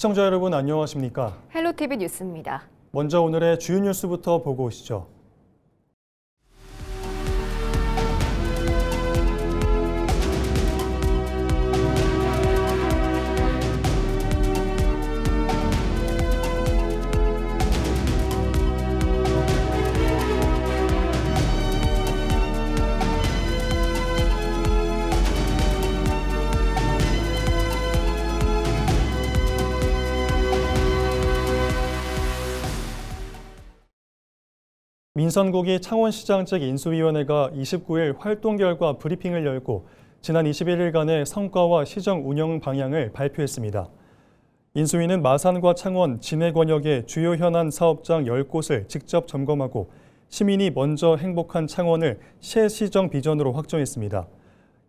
시청자 여러분 안녕하십니까? 헬로티비 뉴스입니다. 먼저 오늘의 주요 뉴스부터 보고 오시죠. 민선국이 창원시장 측 인수위원회가 29일 활동 결과 브리핑을 열고 지난 21일간의 성과와 시정 운영 방향을 발표했습니다. 인수위는 마산과 창원, 진해 권역의 주요 현안 사업장 10곳을 직접 점검하고 시민이 먼저 행복한 창원을 시정 비전으로 확정했습니다.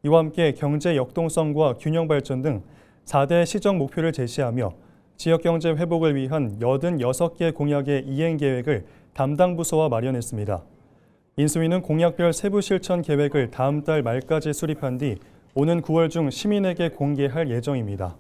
이와 함께 경제 역동성과 균형 발전 등 4대 시정 목표를 제시하며 지역경제 회복을 위한 86개 공약의 이행 계획을 담당 부서와 마련했습니다. 인수위는 공약별 세부 실천 계획을 다음 달 말까지 수립한 뒤 오는 9월 중 시민에게 공개할 예정입니다.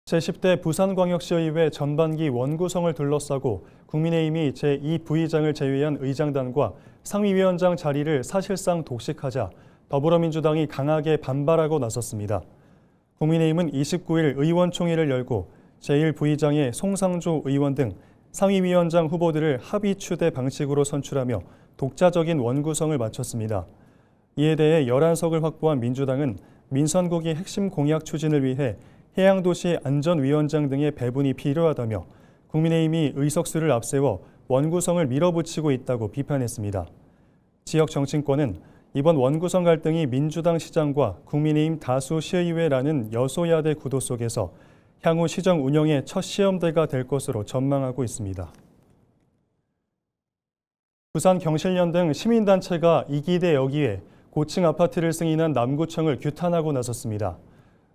제10대 부산광역시의회 전반기 원구성을 둘러싸고 국민의힘이 제2부의장을 제외한 의장단과 상위위원장 자리를 사실상 독식하자 더불어민주당이 강하게 반발하고 나섰습니다. 국민의힘은 29일 의원총회를 열고 제1부의장의 송상조 의원 등 상위위원장 후보들을 합의 추대 방식으로 선출하며 독자적인 원구성을 마쳤습니다. 이에 대해 11석을 확보한 민주당은 민선국이 핵심 공약 추진을 위해 해양도시 안전위원장 등의 배분이 필요하다며 국민의힘이 의석수를 앞세워 원구성을 밀어붙이고 있다고 비판했습니다. 지역 정치권은 이번 원구성 갈등이 민주당 시장과 국민의힘 다수 시의회라는 여소야대 구도 속에서 향후 시정 운영의 첫 시험대가 될 것으로 전망하고 있습니다. 부산 경실련 등 시민단체가 이기대 여기에 고층 아파트를 승인한 남구청을 규탄하고 나섰습니다.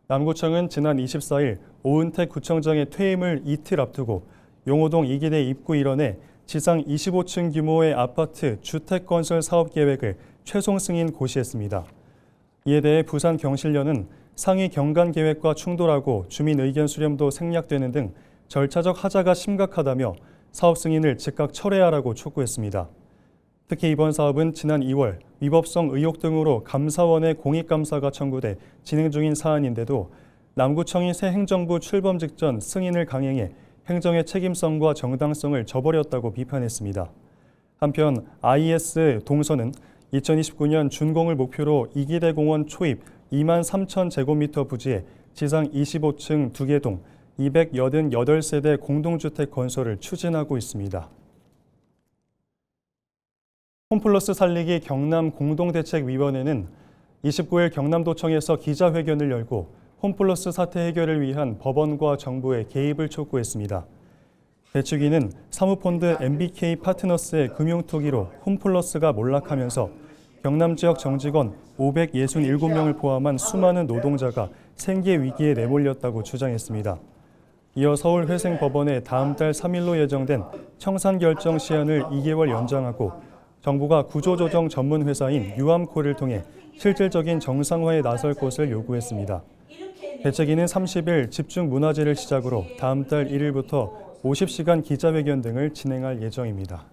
남구청은 지난 24일 오은택 구청장의 퇴임을 이틀 앞두고 용호동 이기대 입구 일원에 지상 25층 규모의 아파트 주택 건설 사업 계획을 최종 승인 고시했습니다. 이에 대해 부산 경실련은 상위 경관 계획과 충돌하고 주민 의견 수렴도 생략되는 등 절차적 하자가 심각하다며 사업 승인을 즉각 철회하라고 촉구했습니다. 특히 이번 사업은 지난 2월 위법성 의혹 등으로 감사원의 공익감사가 청구돼 진행 중인 사안인데도 남구청이 새 행정부 출범 직전 승인을 강행해 행정의 책임성과 정당성을 저버렸다고 비판했습니다. 한편 IS 동선은 2029년 준공을 목표로 이기대 공원 초입 2만 3천 제곱미터 부지에 지상 25층 2개 동 288세대 공동주택 건설을 추진하고 있습니다. 홈플러스 살리기 경남 공동대책위원회는 29일 경남도청에서 기자회견을 열고 홈플러스 사태 해결을 위한 법원과 정부의 개입을 촉구했습니다. 대책위는 사모펀드 MBK 파트너스의 금융투기로 홈플러스가 몰락하면서 경남 지역 정직원 567명을 포함한 수많은 노동자가 생계 위기에 내몰렸다고 주장했습니다. 이어 서울회생법원에 다음 달 3일로 예정된 청산 결정 시한을 2개월 연장하고 정부가 구조조정 전문 회사인 유암코를 통해 실질적인 정상화에 나설 것을 요구했습니다. 대책위는 30일 집중 문화제를 시작으로 다음 달 1일부터 50시간 기자회견 등을 진행할 예정입니다.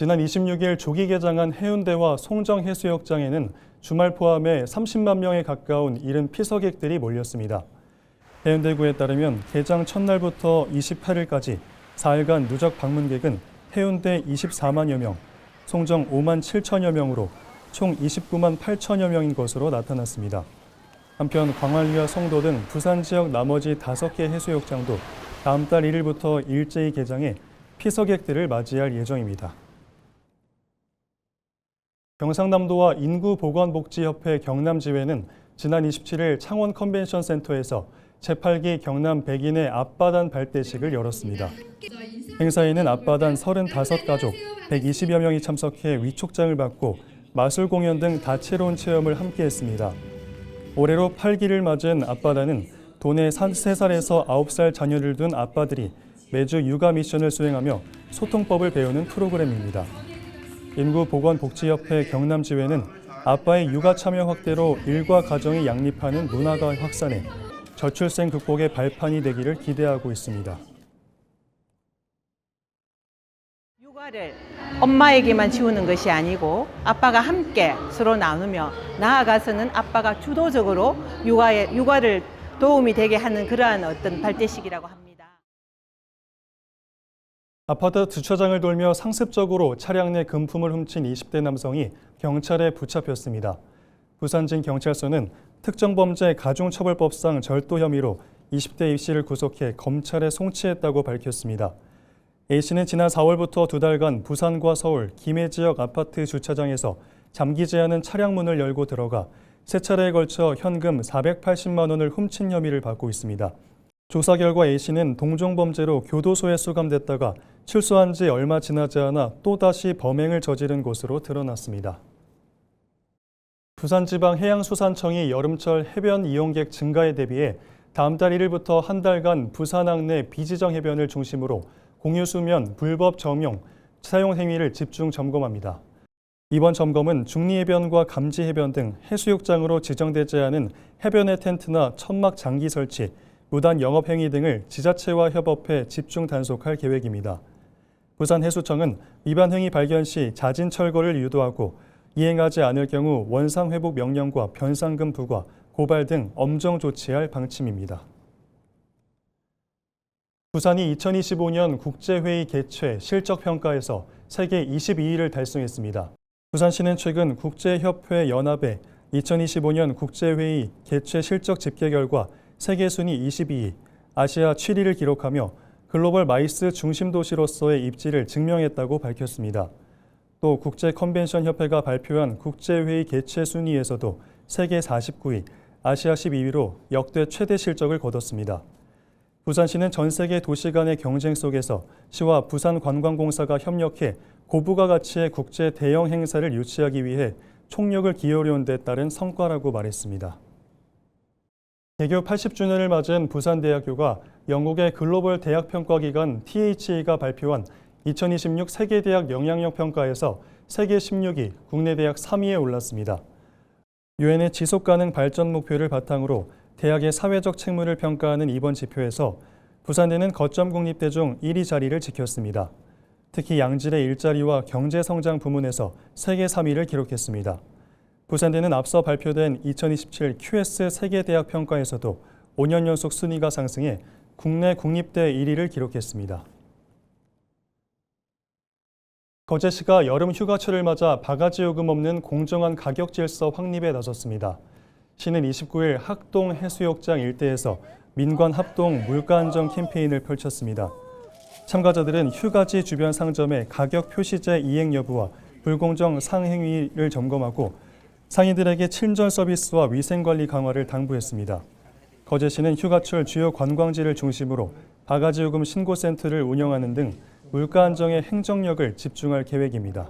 지난 26일 조기 개장한 해운대와 송정해수욕장에는 주말 포함해 30만 명에 가까운 이른 피서객들이 몰렸습니다. 해운대구에 따르면 개장 첫날부터 28일까지 4일간 누적 방문객은 해운대 24만여 명, 송정 5만 7천여 명으로 총 29만 8천여 명인 것으로 나타났습니다. 한편 광안리와 송도 등 부산 지역 나머지 5개 해수욕장도 다음 달 1일부터 일제히 개장해 피서객들을 맞이할 예정입니다. 경상남도와 인구보건복지협회 경남지회는 지난 27일 창원 컨벤션센터에서 제8기 경남 백인의 앞바단 발대식을 열었습니다. 행사에는 앞바단 35가족 120여 명이 참석해 위촉장을 받고 마술 공연 등 다채로운 체험을 함께했습니다. 올해로 8기를 맞은 앞바다는 도내 3살에서 9살 자녀를 둔 아빠들이 매주 육아 미션을 수행하며 소통법을 배우는 프로그램입니다. 인구보건복지협회 경남지회는 아빠의 육아 참여 확대로 일과 가정이 양립하는 문화가 확산해 저출생 극복의 발판이 되기를 기대하고 있습니다. 육아를 엄마에게만 지우는 것이 아니고 아빠가 함께 서로 나누며 나아가서는 아빠가 주도적으로 육아를 도움이 되게 하는 그러한 어떤 발대식이라고 합니다. 아파트 주차장을 돌며 상습적으로 차량 내 금품을 훔친 20대 남성이 경찰에 붙잡혔습니다. 부산진 경찰서는 특정범죄 가중처벌법상 절도 혐의로 20대 A씨를 구속해 검찰에 송치했다고 밝혔습니다. A씨는 지난 4월부터 2달간 부산과 서울, 김해 지역 아파트 주차장에서 잠기지 않은 차량 문을 열고 들어가 3차례에 걸쳐 현금 480만 원을 훔친 혐의를 받고 있습니다. 조사 결과 A씨는 동종범죄로 교도소에 수감됐다가 출소한 지 얼마 지나지 않아 또다시 범행을 저지른 것으로 드러났습니다. 부산지방해양수산청이 여름철 해변 이용객 증가에 대비해 다음 달 1일부터 한 달간 부산항 내 비지정 해변을 중심으로 공유수면 불법 점용, 사용 행위를 집중 점검합니다. 이번 점검은 중리해변과 감지해변 등 해수욕장으로 지정되지 않은 해변의 텐트나 천막 장기 설치, 무단 영업 행위 등을 지자체와 협업해 집중 단속할 계획입니다. 부산해수청은 위반 행위 발견 시 자진 철거를 유도하고 이행하지 않을 경우 원상 회복 명령과 변상금 부과, 고발 등 엄정 조치할 방침입니다. 부산이 2025년 국제회의 개최 실적평가에서 세계 22위를 달성했습니다. 부산시는 최근 국제협회 연합의 2025년 국제회의 개최 실적 집계 결과 세계 순위 22위, 아시아 7위를 기록하며 글로벌 마이스 중심 도시로서의 입지를 증명했다고 밝혔습니다. 또 국제컨벤션협회가 발표한 국제회의 개최 순위에서도 세계 49위, 아시아 12위로 역대 최대 실적을 거뒀습니다. 부산시는 전 세계 도시 간의 경쟁 속에서 시와 부산관광공사가 협력해 고부가 가치의 국제 대형 행사를 유치하기 위해 총력을 기울여온 데 따른 성과라고 말했습니다. 개교 80주년을 맞은 부산대학교가 영국의 글로벌 대학평가기관 THA가 발표한 2026 세계대학 영향력 평가에서 세계 16위, 국내 대학 3위에 올랐습니다. 유엔의 지속가능 발전 목표를 바탕으로 대학의 사회적 책무를 평가하는 이번 지표에서 부산대는 거점 국립대 중 1위 자리를 지켰습니다. 특히 양질의 일자리와 경제성장 부문에서 세계 3위를 기록했습니다. 부산대는 앞서 발표된 2027 QS 세계대학 평가에서도 5년 연속 순위가 상승해 국내 국립대 1위를 기록했습니다. 거제시가 여름 휴가철을 맞아 바가지 요금 없는 공정한 가격 질서 확립에 나섰습니다. 시는 29일 학동 해수욕장 일대에서 민관 합동 물가 안정 캠페인을 펼쳤습니다. 참가자들은 휴가지 주변 상점의 가격 표시제 이행 여부와 불공정 상행위를 점검하고 상인들에게 친절 서비스와 위생관리 강화를 당부했습니다. 거제시는 휴가철 주요 관광지를 중심으로 바가지 요금 신고센터를 운영하는 등 물가 안정에 행정력을 집중할 계획입니다.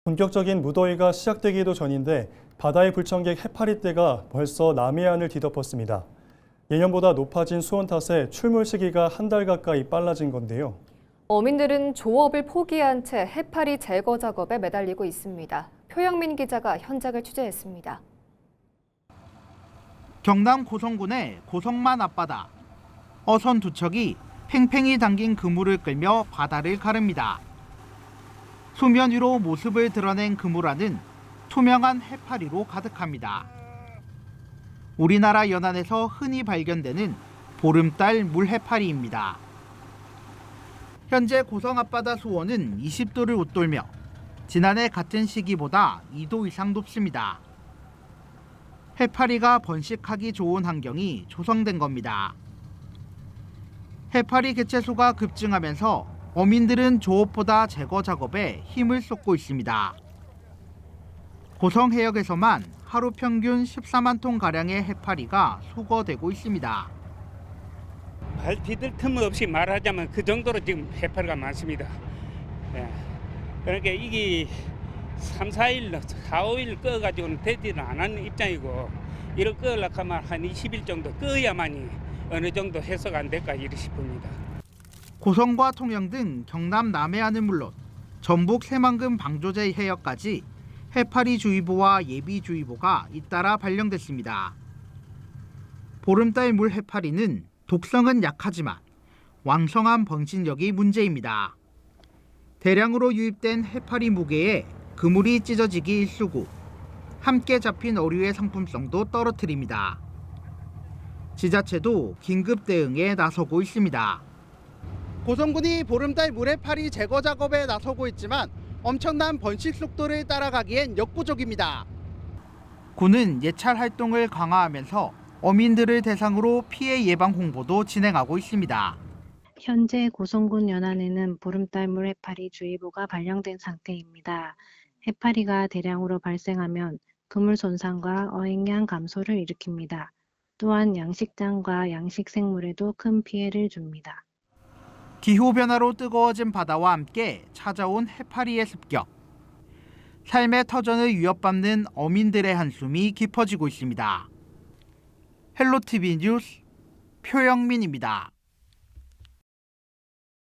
본격적인 무더위가 시작되기도 전인데 바다의 불청객 해파리떼가 벌써 남해안을 뒤덮었습니다. 예년보다 높아진 수온 탓에 출몰 시기가 한 달 가까이 빨라진 건데요. 어민들은 조업을 포기한 채 해파리 제거 작업에 매달리고 있습니다. 표영민 기자가 현장을 취재했습니다. 경남 고성군의 고성만 앞바다. 어선 두 척이 팽팽히 담긴 그물을 끌며 바다를 가릅니다. 수면 위로 모습을 드러낸 그물 안은 투명한 해파리로 가득합니다. 우리나라 연안에서 흔히 발견되는 보름달 물해파리입니다. 현재 고성 앞바다 수온은 20도를 웃돌며 지난해 같은 시기보다 2도 이상 높습니다. 해파리가 번식하기 좋은 환경이 조성된 겁니다. 해파리 개체수가 급증하면서 어민들은 조업보다 제거 작업에 힘을 쏟고 있습니다. 고성 해역에서만 하루 평균 14만 톤가량의 해파리가 수거되고 있습니다. 발 디딜 틈 없이 말하자면 그 정도로 지금 해파리가 많습니다. 예. 그러니까 이게 3, 4일, 4, 5일 꺼가지고는 되지는 않은 입장이고 이를 꺼려고 하면 한 20일 정도 꺼야만이 어느 정도 해소가 안 될까 이리 싶습니다. 고성과 통영 등 경남 남해안은 물론 전북 새만금 방조제 해역까지 해파리주의보와 예비주의보가 잇따라 발령됐습니다. 보름달 물 해파리는 독성은 약하지만 왕성한 번식력이 문제입니다. 대량으로 유입된 해파리 무게에 그물이 찢어지기 일쑤고 함께 잡힌 어류의 상품성도 떨어뜨립니다. 지자체도 긴급 대응에 나서고 있습니다. 고성군이 보름달 물해파리 제거 작업에 나서고 있지만 엄청난 번식 속도를 따라가기엔 역부족입니다. 군은 예찰 활동을 강화하면서 어민들을 대상으로 피해 예방 홍보도 진행하고 있습니다. 현재 고성군 연안에는 보름달 물 해파리 주의보가 발령된 상태입니다. 해파리가 대량으로 발생하면 그물 손상과 어획량 감소를 일으킵니다. 또한 양식장과 양식 생물에도 큰 피해를 줍니다. 기후변화로 뜨거워진 바다와 함께 찾아온 해파리의 습격. 삶의 터전을 위협받는 어민들의 한숨이 깊어지고 있습니다. 헬로티비 뉴스 표영민입니다.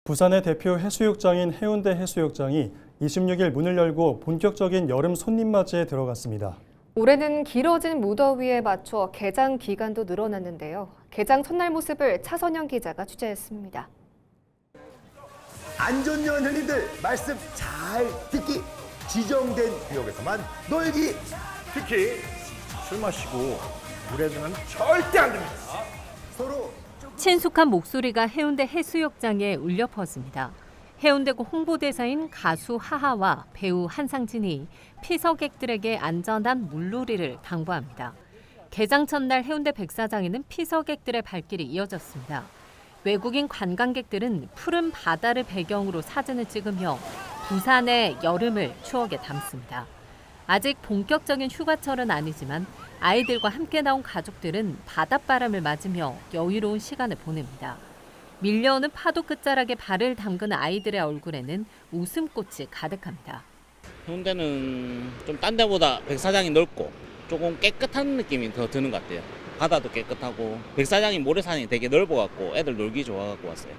부산의 대표 해수욕장인 해운대 해수욕장이 26일 문을 열고 본격적인 여름 손님 맞이에 들어갔습니다. 올해는 길어진 무더위에 맞춰 개장 기간도 늘어났는데요. 개장 첫날 모습을 차선영 기자가 취재했습니다. 안전요원 형님들 말씀 잘 듣기, 지정된 구역에서만 놀기. 특히 술 마시고 물에서는 절대 안 됩니다. 서로 친숙한 목소리가 해운대 해수욕장에 울려 퍼집니다. 해운대구 홍보대사인 가수 하하와 배우 한상진이 피서객들에게 안전한 물놀이를 당부합니다. 개장 첫날 해운대 백사장에는 피서객들의 발길이 이어졌습니다. 외국인 관광객들은 푸른 바다를 배경으로 사진을 찍으며 부산의 여름을 추억에 담습니다. 아직 본격적인 휴가철은 아니지만 아이들과 함께 나온 가족들은 바닷바람을 맞으며 여유로운 시간을 보냅니다. 밀려오는 파도 끝자락에 발을 담그는 아이들의 얼굴에는 웃음꽃이 가득합니다. 해운대는 좀 딴 데보다 백사장이 넓고 조금 깨끗한 느낌이 더 드는 것 같아요. 바다도 깨끗하고 백사장이 모래산이 되게 넓어갖고 애들 놀기 좋아갖고 왔어요.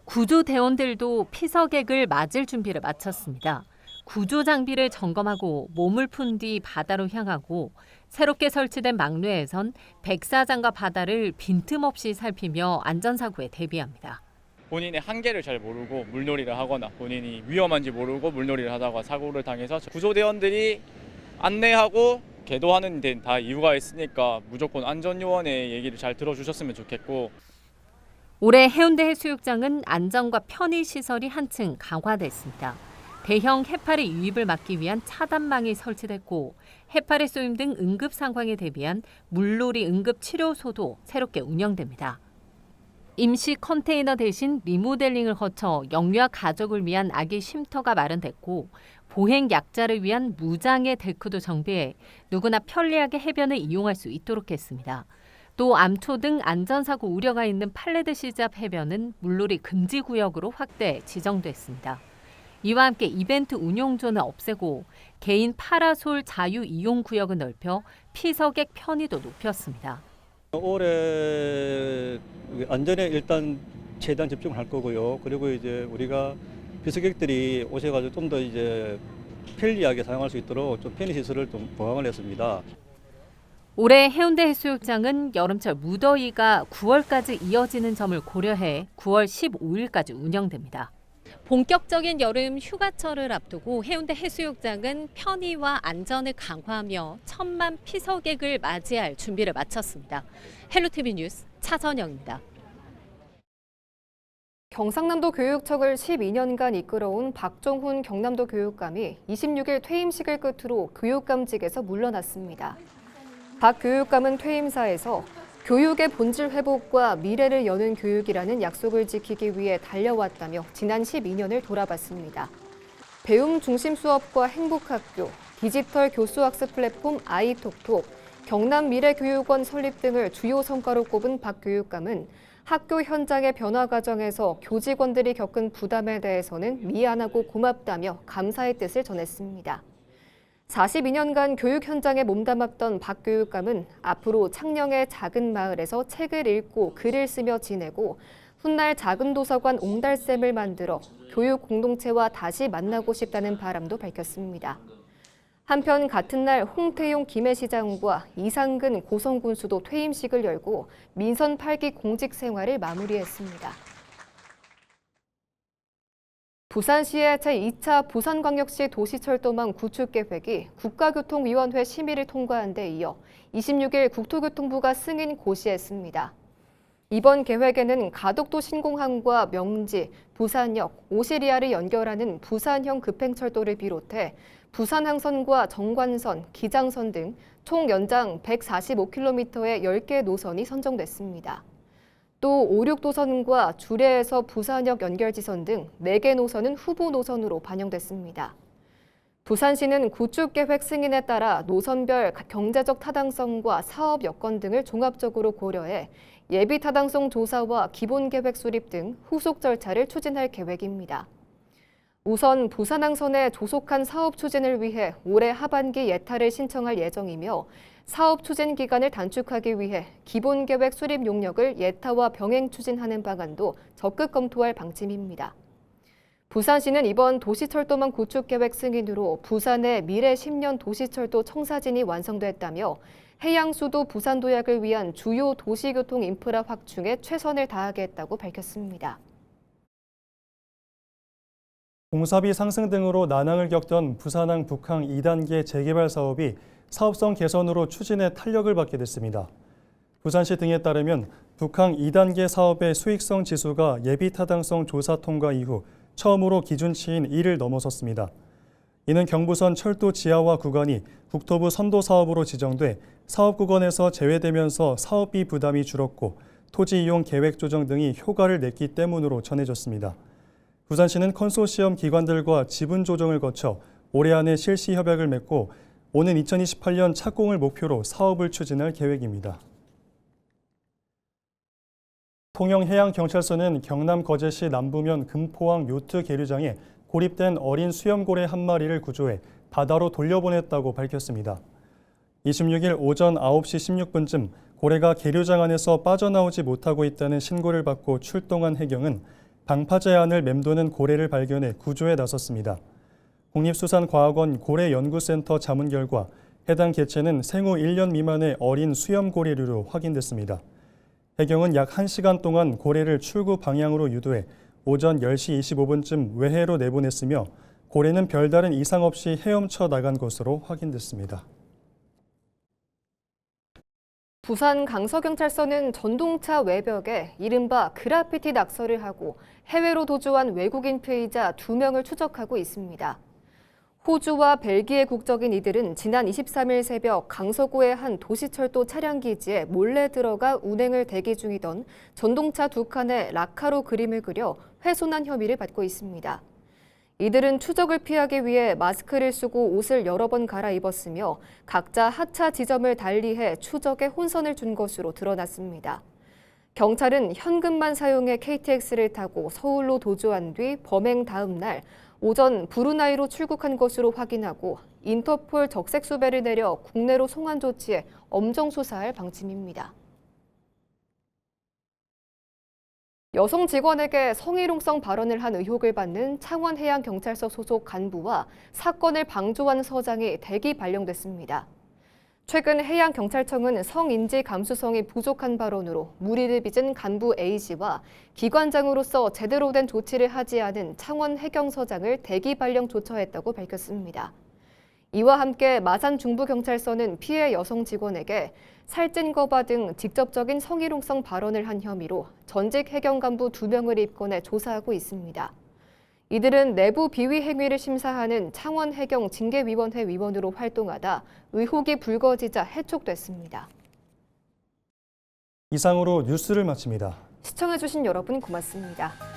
구조대원들도 피서객을 맞을 준비를 마쳤습니다. 구조 장비를 점검하고 몸을 푼 뒤 바다로 향하고 새롭게 설치된 막루에선 백사장과 바다를 빈틈없이 살피며 안전사고에 대비합니다. 본인의 한계를 잘 모르고 물놀이를 하거나 본인이 위험한지 모르고 물놀이를 하다가 사고를 당해서 구조대원들이 안내하고 계도하는 데는 다 이유가 있으니까 무조건 안전요원의 얘기를 잘 들어주셨으면 좋겠고. 올해 해운대 해수욕장은 안전과 편의시설이 한층 강화됐습니다. 대형 해파리 유입을 막기 위한 차단망이 설치됐고 해파리 쏘임 등 응급 상황에 대비한 물놀이 응급치료소도 새롭게 운영됩니다. 임시 컨테이너 대신 리모델링을 거쳐 영유아 가족을 위한 아기 쉼터가 마련됐고 보행 약자를 위한 무장애 데크도 정비해 누구나 편리하게 해변을 이용할 수 있도록 했습니다. 또 암초 등 안전사고 우려가 있는 팔레드 시잡 해변은 물놀이 금지 구역으로 확대 지정됐습니다. 이와 함께 이벤트 운용존을 없애고 개인 파라솔 자유 이용 구역을 넓혀 피서객 편의도 높였습니다. 올해 안전에 일단 최대한 집중을 할 거고요. 그리고 이제 우리가 피서객들이 오셔가지고 좀 더 이제 편리하게 사용할 수 있도록 좀 편의 시설을 좀 보강을 했습니다. 올해 해운대 해수욕장은 여름철 무더위가 9월까지 이어지는 점을 고려해 9월 15일까지 운영됩니다. 본격적인 여름 휴가철을 앞두고 해운대 해수욕장은 편의와 안전을 강화하며 1,000만 피서객을 맞이할 준비를 마쳤습니다. 헬로티비 뉴스 차선영입니다. 경상남도 교육청을 12년간 이끌어온 박종훈 경남도 교육감이 26일 퇴임식을 끝으로 교육감직에서 물러났습니다. 박 교육감은 퇴임사에서 교육의 본질 회복과 미래를 여는 교육이라는 약속을 지키기 위해 달려왔다며 지난 12년을 돌아봤습니다. 배움 중심 수업과 행복학교, 디지털 교수학습 플랫폼 아이톡톡, 경남미래교육원 설립 등을 주요 성과로 꼽은 박 교육감은 학교 현장의 변화 과정에서 교직원들이 겪은 부담에 대해서는 미안하고 고맙다며 감사의 뜻을 전했습니다. 42년간 교육 현장에 몸담았던 박 교육감은 앞으로 창녕의 작은 마을에서 책을 읽고 글을 쓰며 지내고 훗날 작은 도서관 옹달샘을 만들어 교육 공동체와 다시 만나고 싶다는 바람도 밝혔습니다. 한편 같은 날 홍태용 김해시장과 이상근 고성군수도 퇴임식을 열고 민선 8기 공직 생활을 마무리했습니다. 부산시의 제2차 부산광역시 도시철도망 구축 계획이 국가교통위원회 심의를 통과한 데 이어 26일 국토교통부가 승인 고시했습니다. 이번 계획에는 가덕도 신공항과 명지, 부산역, 오시리아를 연결하는 부산형 급행철도를 비롯해 부산항선과 정관선, 기장선 등 총 연장 145km의 10개 노선이 선정됐습니다. 또 5, 6도선과 주례에서 부산역 연결지선 등 4개 노선은 후보 노선으로 반영됐습니다. 부산시는 구축계획 승인에 따라 노선별 경제적 타당성과 사업 여건 등을 종합적으로 고려해 예비 타당성 조사와 기본계획 수립 등 후속 절차를 추진할 계획입니다. 우선 부산항선의 조속한 사업 추진을 위해 올해 하반기 예타를 신청할 예정이며 사업 추진 기간을 단축하기 위해 기본계획 수립 용역을 예타와 병행 추진하는 방안도 적극 검토할 방침입니다. 부산시는 이번 도시철도망 구축계획 승인으로 부산의 미래 10년 도시철도 청사진이 완성됐다며 해양수도 부산도약을 위한 주요 도시교통 인프라 확충에 최선을 다하겠다고 밝혔습니다. 공사비 상승 등으로 난항을 겪던 부산항 북항 2단계 재개발 사업이 사업성 개선으로 추진에 탄력을 받게 됐습니다. 부산시 등에 따르면 북항 2단계 사업의 수익성 지수가 예비 타당성 조사 통과 이후 처음으로 기준치인 1을 넘어섰습니다. 이는 경부선 철도 지하화 구간이 국토부 선도 사업으로 지정돼 사업 구간에서 제외되면서 사업비 부담이 줄었고 토지 이용 계획 조정 등이 효과를 냈기 때문으로 전해졌습니다. 부산시는 컨소시엄 기관들과 지분 조정을 거쳐 올해 안에 실시 협약을 맺고 오는 2028년 착공을 목표로 사업을 추진할 계획입니다. 통영해양경찰서는 경남 거제시 남부면 금포항 요트 계류장에 고립된 어린 수염고래 한 마리를 구조해 바다로 돌려보냈다고 밝혔습니다. 26일 오전 9시 16분쯤 고래가 계류장 안에서 빠져나오지 못하고 있다는 신고를 받고 출동한 해경은 방파제 안을 맴도는 고래를 발견해 구조에 나섰습니다. 국립수산과학원 고래연구센터 자문 결과 해당 개체는 생후 1년 미만의 어린 수염고래류로 확인됐습니다. 해경은 약 1시간 동안 고래를 출구 방향으로 유도해 오전 10시 25분쯤 외해로 내보냈으며 고래는 별다른 이상 없이 헤엄쳐 나간 것으로 확인됐습니다. 부산 강서경찰서는 전동차 외벽에 이른바 그라피티 낙서를 하고 해외로 도주한 외국인 피의자 2명을 추적하고 있습니다. 호주와 벨기에 국적인 이들은 지난 23일 새벽 강서구의 한 도시철도 차량기지에 몰래 들어가 운행을 대기 중이던 전동차 2칸에 라카로 그림을 그려 훼손한 혐의를 받고 있습니다. 이들은 추적을 피하기 위해 마스크를 쓰고 옷을 여러 번 갈아입었으며 각자 하차 지점을 달리해 추적에 혼선을 준 것으로 드러났습니다. 경찰은 현금만 사용해 KTX를 타고 서울로 도주한 뒤 범행 다음 날 오전 브루나이로 출국한 것으로 확인하고 인터폴 적색 수배를 내려 국내로 송환 조치해 엄정 수사할 방침입니다. 여성 직원에게 성희롱성 발언을 한 의혹을 받는 창원해양경찰서 소속 간부와 사건을 방조한 서장이 대기 발령됐습니다. 최근 해양경찰청은 성인지 감수성이 부족한 발언으로 물의를 빚은 간부 A씨와 기관장으로서 제대로 된 조치를 하지 않은 창원해경서장을 대기 발령 조처했다고 밝혔습니다. 이와 함께 마산 중부경찰서는 피해 여성 직원에게 살찐 거바 등 직접적인 성희롱성 발언을 한 혐의로 전직 해경 간부 2명을 입건해 조사하고 있습니다. 이들은 내부 비위 행위를 심사하는 창원해경 징계위원회 위원으로 활동하다 의혹이 불거지자 해촉됐습니다. 이상으로 뉴스를 마칩니다. 시청해주신 여러분 고맙습니다.